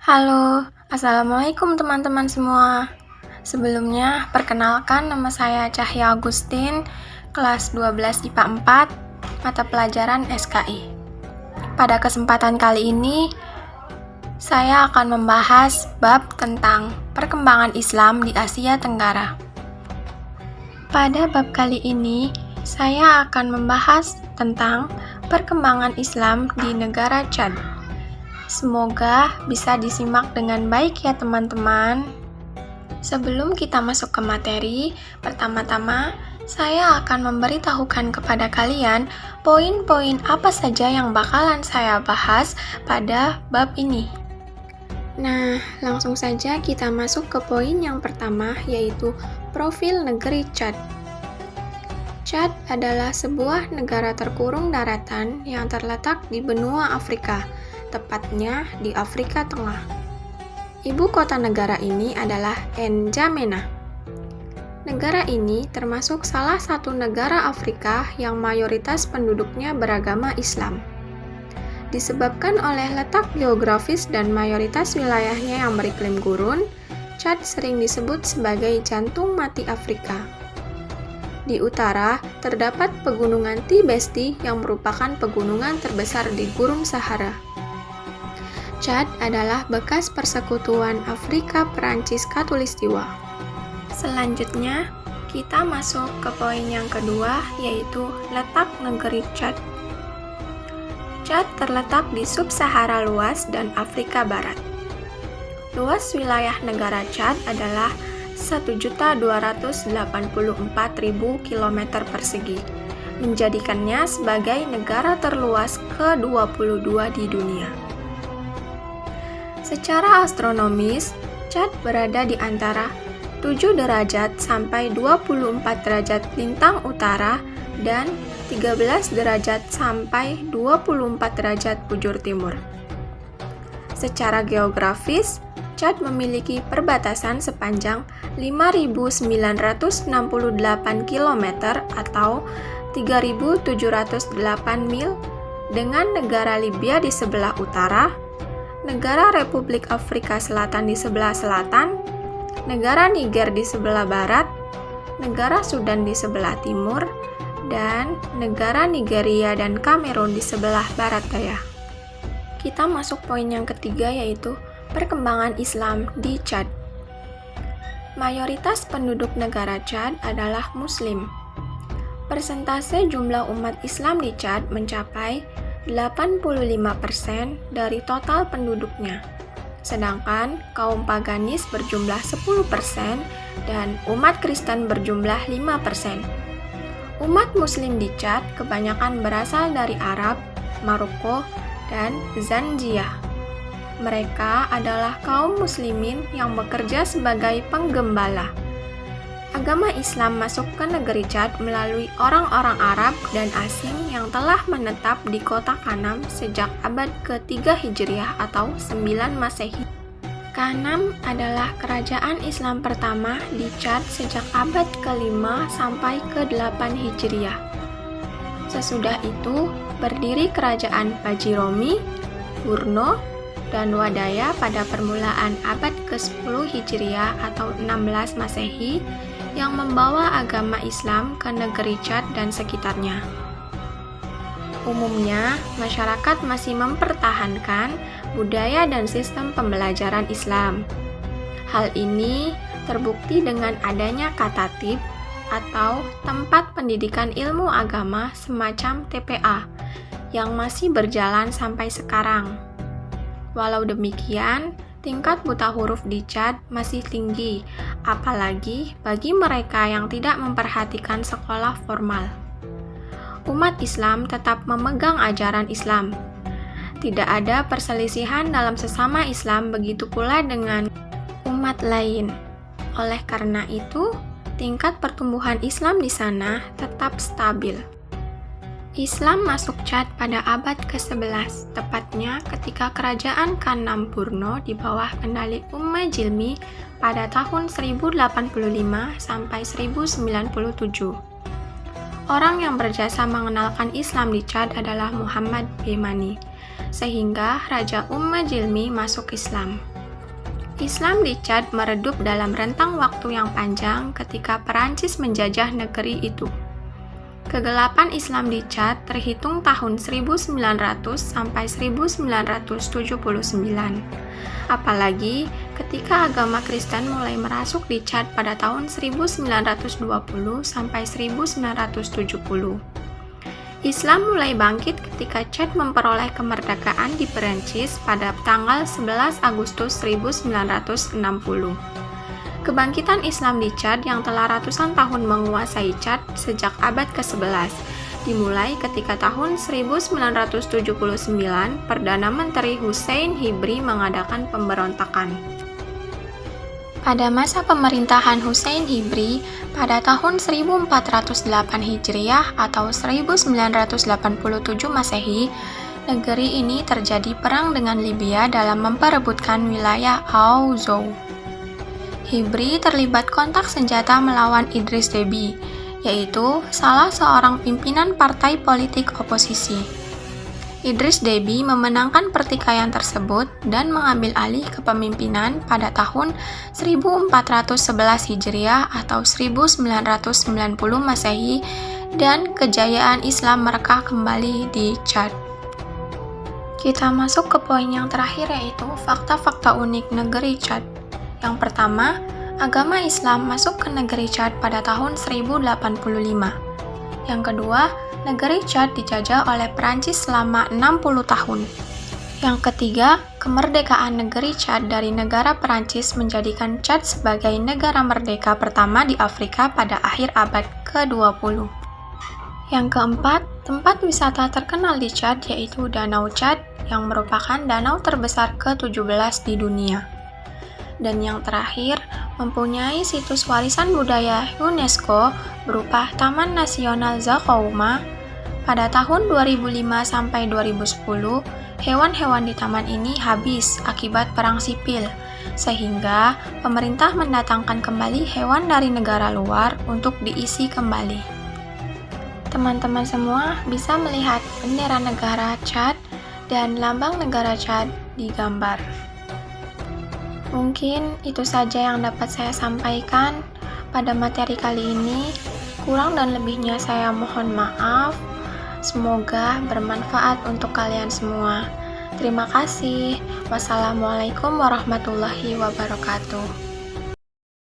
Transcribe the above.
Halo, Assalamualaikum teman-teman semua. Sebelumnya, perkenalkan nama saya Cahya Agustin, kelas 12 IPA 4, mata pelajaran SKI. Pada kesempatan kali ini, saya akan membahas bab tentang perkembangan Islam di Asia Tenggara. Pada bab kali ini, saya akan membahas tentang perkembangan Islam di negara Chad. Semoga bisa disimak dengan baik ya teman-teman. Sebelum kita masuk ke materi, pertama-tama saya akan memberitahukan kepada kalian poin-poin apa saja yang bakalan saya bahas pada bab ini. Nah, langsung saja kita masuk ke poin yang pertama, yaitu profil negeri Chad. Chad adalah sebuah negara terkurung daratan yang terletak di benua Afrika, tepatnya di Afrika Tengah. Ibu kota negara ini adalah N'Djamena. Negara ini termasuk salah satu negara Afrika yang mayoritas penduduknya beragama Islam. Disebabkan oleh letak geografis dan mayoritas wilayahnya yang beriklim gurun, Chad sering disebut sebagai jantung mati Afrika. Di utara, terdapat pegunungan Tibesti yang merupakan pegunungan terbesar di Gurun Sahara. Chad adalah bekas persekutuan Afrika Perancis Khatulistiwa. Selanjutnya, kita masuk ke poin yang kedua, yaitu letak negeri Chad. Chad terletak di Sub-Sahara luas dan Afrika Barat. Luas wilayah negara Chad adalah 1.284.000 km persegi, menjadikannya sebagai negara terluas ke-22 di dunia. Secara astronomis, Chad berada di antara 7 derajat sampai 24 derajat lintang utara dan 13 derajat sampai 24 derajat bujur timur. Secara geografis, Chad memiliki perbatasan sepanjang 5.968 km atau 3.708 mil dengan negara Libya di sebelah utara, negara Republik Afrika Selatan di sebelah selatan, negara Niger di sebelah barat, negara Sudan di sebelah timur, dan negara Nigeria dan Kamerun di sebelah barat daya. Kita masuk poin yang ketiga, yaitu perkembangan Islam di Chad. Mayoritas penduduk negara Chad adalah Muslim. Persentase jumlah umat Islam di Chad mencapai 85% dari total penduduknya, sedangkan kaum paganis berjumlah 10% dan umat Kristen berjumlah 5%. Umat Muslim di Chad kebanyakan berasal dari Arab, Maroko, dan Zanzibar. Mereka adalah kaum muslimin yang bekerja sebagai penggembala. Agama Islam masuk ke negeri Chad melalui orang-orang Arab dan asing yang telah menetap di kota Kanam sejak abad ke-3 Hijriah atau 9 Masehi. Kanam adalah kerajaan Islam pertama di Chad sejak abad ke-5 sampai ke-8 Hijriah. Sesudah itu, berdiri kerajaan Bajiromi, Burno, dan Wadaya pada permulaan abad ke-10 Hijriah atau 16 Masehi yang membawa agama Islam ke negeri Chad dan sekitarnya. Umumnya, masyarakat masih mempertahankan budaya dan sistem pembelajaran Islam. Hal ini terbukti dengan adanya katatib atau tempat pendidikan ilmu agama semacam TPA yang masih berjalan sampai sekarang. Walau demikian, tingkat buta huruf di Chad masih tinggi, apalagi bagi mereka yang tidak memperhatikan sekolah formal. Umat Islam tetap memegang ajaran Islam. Tidak ada perselisihan dalam sesama Islam, begitu pula dengan umat lain. Oleh karena itu, tingkat pertumbuhan Islam di sana tetap stabil. Islam masuk Chad pada abad ke-11, tepatnya ketika kerajaan Kanam Burno di bawah kendali Jilmi pada tahun 1085 sampai 1097. Orang yang berjasa mengenalkan Islam di Chad adalah Muhammad Bemani, sehingga Raja Jilmi masuk Islam. Islam di Chad meredup dalam rentang waktu yang panjang ketika Perancis menjajah negeri itu. Kegelapan Islam di Chad terhitung tahun 1900 sampai 1979. Apalagi ketika agama Kristen mulai merasuk di Chad pada tahun 1920 sampai 1970. Islam mulai bangkit ketika Chad memperoleh kemerdekaan di Perancis pada tanggal 11 Agustus 1960. Kebangkitan Islam di Chad yang telah ratusan tahun menguasai Chad sejak abad ke-11 dimulai ketika tahun 1979 Perdana Menteri Hussein Hibri mengadakan pemberontakan. Pada masa pemerintahan Hussein Hibri, pada tahun 1408 Hijriah atau 1987 Masehi, negeri ini terjadi perang dengan Libya dalam memperebutkan wilayah Aouzou. Hibri terlibat kontak senjata melawan Idris Deby, yaitu salah seorang pimpinan partai politik oposisi. Idris Deby memenangkan pertikaian tersebut dan mengambil alih kepemimpinan pada tahun 1411 Hijriah atau 1990 Masehi dan kejayaan Islam merekah kembali di Chad. Kita masuk ke poin yang terakhir, yaitu fakta-fakta unik negeri Chad. Yang pertama, agama Islam masuk ke negeri Chad pada tahun 1085. Yang kedua, negeri Chad dijajah oleh Perancis selama 60 tahun. Yang ketiga, kemerdekaan negeri Chad dari negara Perancis menjadikan Chad sebagai negara merdeka pertama di Afrika pada akhir abad ke-20. Yang keempat, tempat wisata terkenal di Chad yaitu Danau Chad yang merupakan danau terbesar ke-17 di dunia. Dan yang terakhir, mempunyai situs warisan budaya UNESCO berupa Taman Nasional Zakouma. Pada tahun 2005 sampai 2010, hewan-hewan di taman ini habis akibat perang sipil, sehingga pemerintah mendatangkan kembali hewan dari negara luar untuk diisi kembali. Teman-teman semua bisa melihat bendera negara Chad dan lambang negara Chad di gambar. Mungkin itu saja yang dapat saya sampaikan pada materi kali ini. Kurang dan lebihnya saya mohon maaf. Semoga bermanfaat untuk kalian semua. Terima kasih. Wassalamualaikum warahmatullahi wabarakatuh.